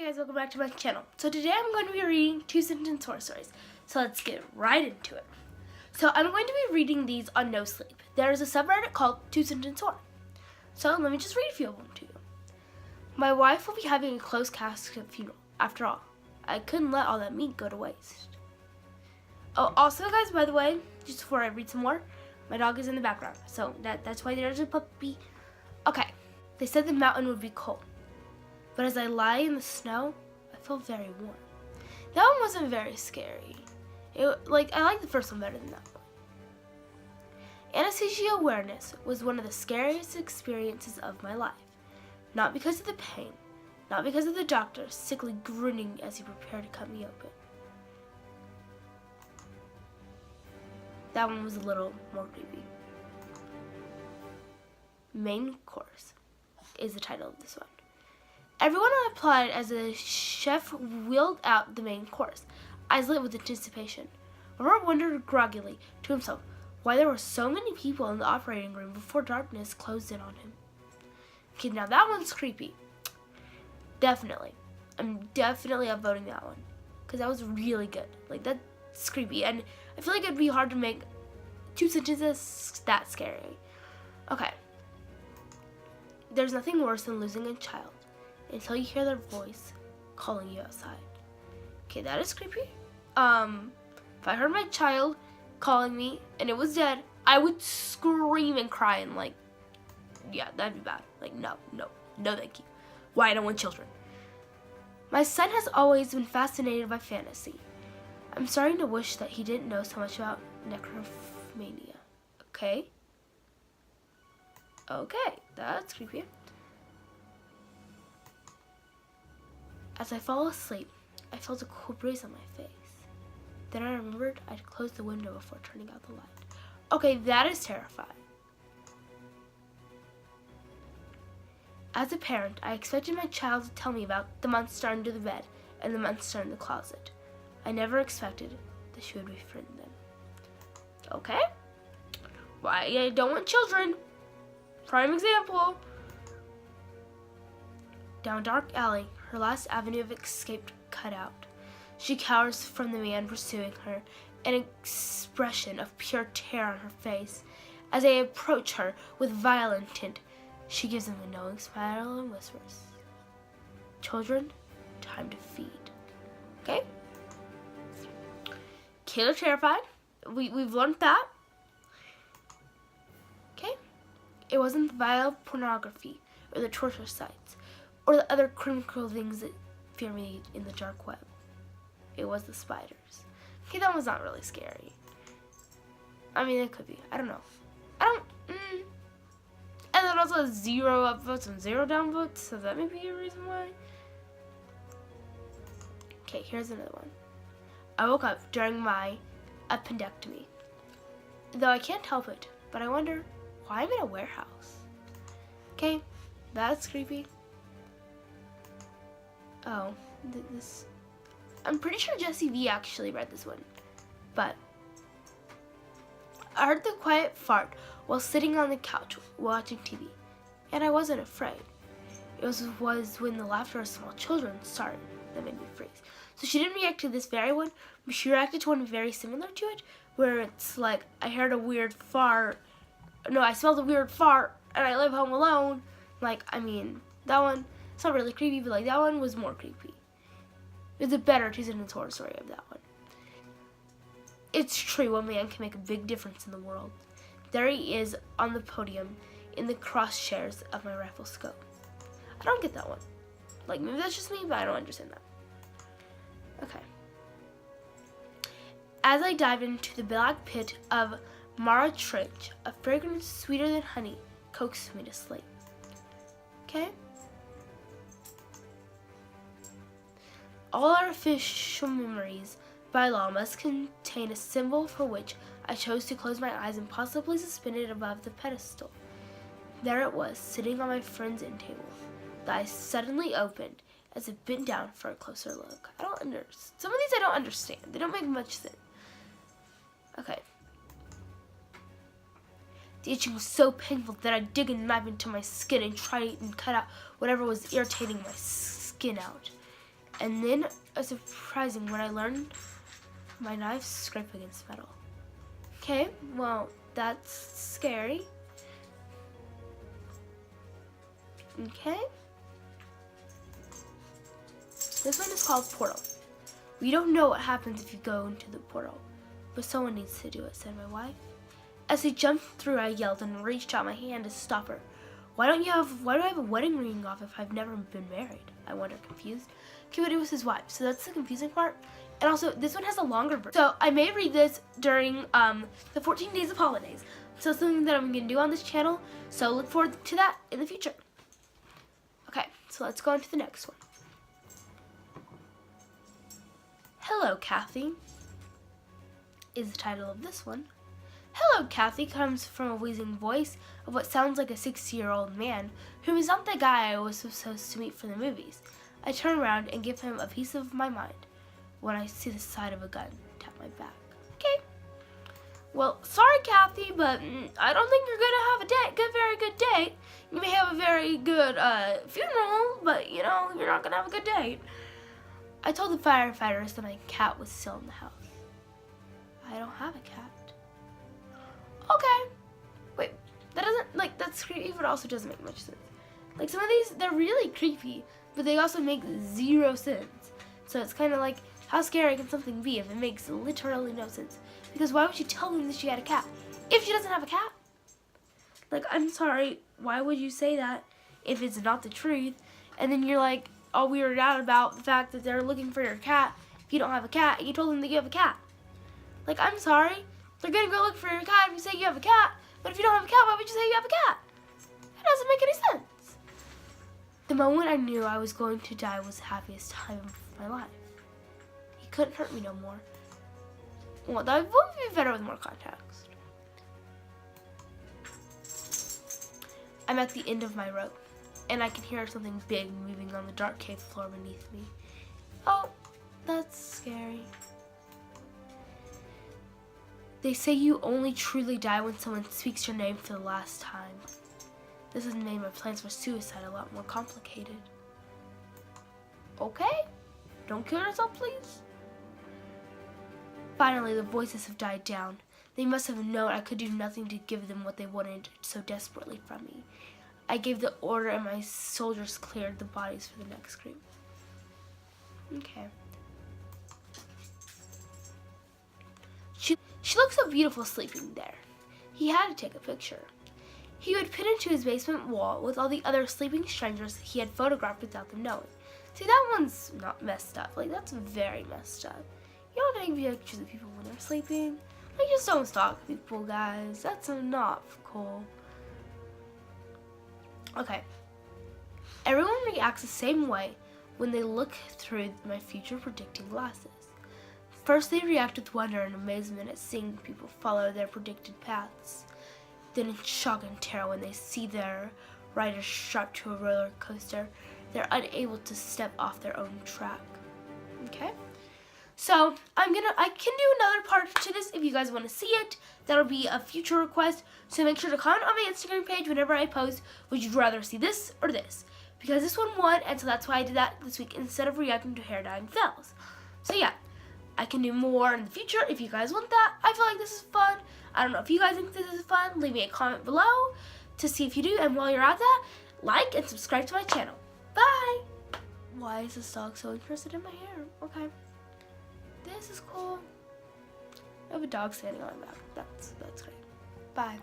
guys, welcome back to my channel. So today I'm going to be reading 2-sentence horror stories. So let's get right into it. So I'm going to be reading these on no sleep. There is a subreddit called 2-sentence horror. So let me just read a few of them to you. My wife will be having a closed casket funeral. After all, I couldn't let all that meat go to waste. Oh, also guys, by the way, just before I read some more, my dog is in the background. So that's why there's a puppy. Okay, they said the mountain would be cold. But as I lie in the snow, I feel very warm. That one wasn't very scary. I like the first one better than that one. Anesthesia awareness was one of the scariest experiences of my life. Not because of the pain, not because of the doctor sickly grinning as he prepared to cut me open. That one was a little more creepy. Main course is the title of this one. Everyone applied as the chef wheeled out the main course, eyes lit with anticipation. Robert wondered groggily to himself why there were so many people in the operating room before darkness closed in on him. Okay, now that one's creepy. Definitely. I'm definitely upvoting that one. Because that was really good. Like, that's creepy. And I feel like it'd be hard to make 2 sentences that scary. Okay. There's nothing worse than losing a child until you hear their voice calling you outside. Okay, that is creepy. If I heard my child calling me and it was dead, I would scream and cry and like, yeah, that'd be bad. Like, no, thank you. Why I don't want children. My son has always been fascinated by fantasy. I'm starting to wish that he didn't know so much about necrophania. Okay, that's creepy. As I fall asleep, I felt a cool breeze on my face. Then I remembered I'd closed the window before turning out the light. Okay, that is terrifying. As a parent, I expected my child to tell me about the monster under the bed and the monster in the closet. I never expected that she would befriend them. Okay? Why I don't want children. Prime example. Down dark alley, her last avenue of escape cut out. She cowers from the man pursuing her, an expression of pure terror on her face. As I approach her with vile intent, she gives him a knowing smile and whispers, "Children, time to feed." Okay? Kids are terrified. We've learned that. Okay? It wasn't the vile pornography or the torture sites or the other criminal things that fear me in the dark web. It was the spiders. Okay, that was not really scary. I mean, it could be. I don't know. And then also 0 upvotes and 0 downvotes, so that may be a reason why. Okay, here's another one. I woke up during my appendectomy. Though I can't help it, but I wonder why I'm in a warehouse. Okay, that's creepy. Oh, this. I'm pretty sure Jessie V actually read this one, but I heard the quiet fart while sitting on the couch watching TV, and I wasn't afraid. It was when the laughter of small children started that made me freeze. So she didn't react to this very one, but she reacted to one very similar to it, where it's like, I heard a weird fart. No, I smelled a weird fart, and I live home alone. Like, I mean, that one, it's not really creepy, but like that one was more creepy. It's a better 2-sentence horror story of that one. It's true, one man can make a big difference in the world. There he is on the podium in the crosshairs of my rifle scope. I don't get that one. Like, maybe that's just me, but I don't understand that. Okay. As I dive into the black pit of Mara Trench, a fragrance sweeter than honey coaxes me to sleep. Okay? All artificial memories, by law, must contain a symbol for which I chose to close my eyes and possibly suspend it above the pedestal. There it was, sitting on my friend's end table. The eyes suddenly opened as it bent down for a closer look. I don't understand. Some of these I don't understand. They don't make much sense. Okay. The itching was so painful that I'd dig a knife into my skin and try and cut out whatever was irritating my skin out. And then, surprising, when I learned my knives scrape against metal. Okay, well, that's scary. Okay. This one is called Portal. We don't know what happens if you go into the portal, but someone needs to do it, said my wife. As we jumped through, I yelled and reached out my hand to stop her. Why do I have a wedding ring off if I've never been married? I wondered, confused. Okay, but it was his wife, so that's the confusing part. And also, this one has a longer version. So I may read this during the 14 days of holidays. So something that I'm going to do on this channel. So look forward to that in the future. Okay, so let's go on to the next one. Hello, Kathy is the title of this one. Hello, Kathy comes from a wheezing voice of what sounds like a 60-year-old man who is not the guy I was supposed to meet for the movies. I turn around and give him a piece of my mind when I see the side of a gun tap my back. Okay. Well, sorry, Kathy, but I don't think you're gonna have a very good date. You may have a very good funeral, but you know you're not gonna have a good date. I told the firefighters that my cat was still in the house. I don't have a cat. Okay. Wait, that doesn't, that's creepy, but also doesn't make much sense. Like, some of these, they're really creepy, but they also make zero sense. So it's kind of like, how scary can something be if it makes literally no sense? Because why would you tell them that she had a cat if she doesn't have a cat? Like, I'm sorry, why would you say that if it's not the truth? And then you're like, all weirded out about the fact that they're looking for your cat if you don't have a cat, and you told them that you have a cat. Like, I'm sorry, they're gonna go look for your cat if you say you have a cat, but if you don't have a cat, why would you say you have a cat? That doesn't make any sense. The moment I knew I was going to die was the happiest time of my life. He couldn't hurt me no more. Well, that would be better with more context. I'm at the end of my rope, and I can hear something big moving on the dark cave floor beneath me. Oh, that's scary. They say you only truly die when someone speaks your name for the last time. This has made my plans for suicide a lot more complicated. Okay? Don't kill yourself, please. Finally, the voices have died down. They must have known I could do nothing to give them what they wanted so desperately from me. I gave the order and my soldiers cleared the bodies for the next group. Okay. She looked so beautiful sleeping there. He had to take a picture. He would pin it to his basement wall with all the other sleeping strangers he had photographed without them knowing. See, that one's not messed up. Like, that's very messed up. You don't take pictures of people when they're sleeping. Like, just don't stalk people, guys. That's not cool. Okay. Everyone reacts the same way when they look through my future predicting glasses. First, they react with wonder and amazement at seeing people follow their predicted paths. Then in shock and terror when they see their rider strapped to a roller coaster, they're unable to step off their own track. Okay? So, I can do another part to this if you guys want to see it. That'll be a future request. So make sure to comment on my Instagram page whenever I post, would you rather see this or this? Because this one won, and so that's why I did that this week instead of reacting to hair dye and fails. So yeah. I can do more in the future if you guys want that. I feel like this is fun. I don't know if you guys think this is fun. Leave me a comment below to see if you do. And while you're at that, like and subscribe to my channel. Bye! Why is this dog so interested in my hair? Okay. This is cool. I have a dog standing on my back. That's great. Bye.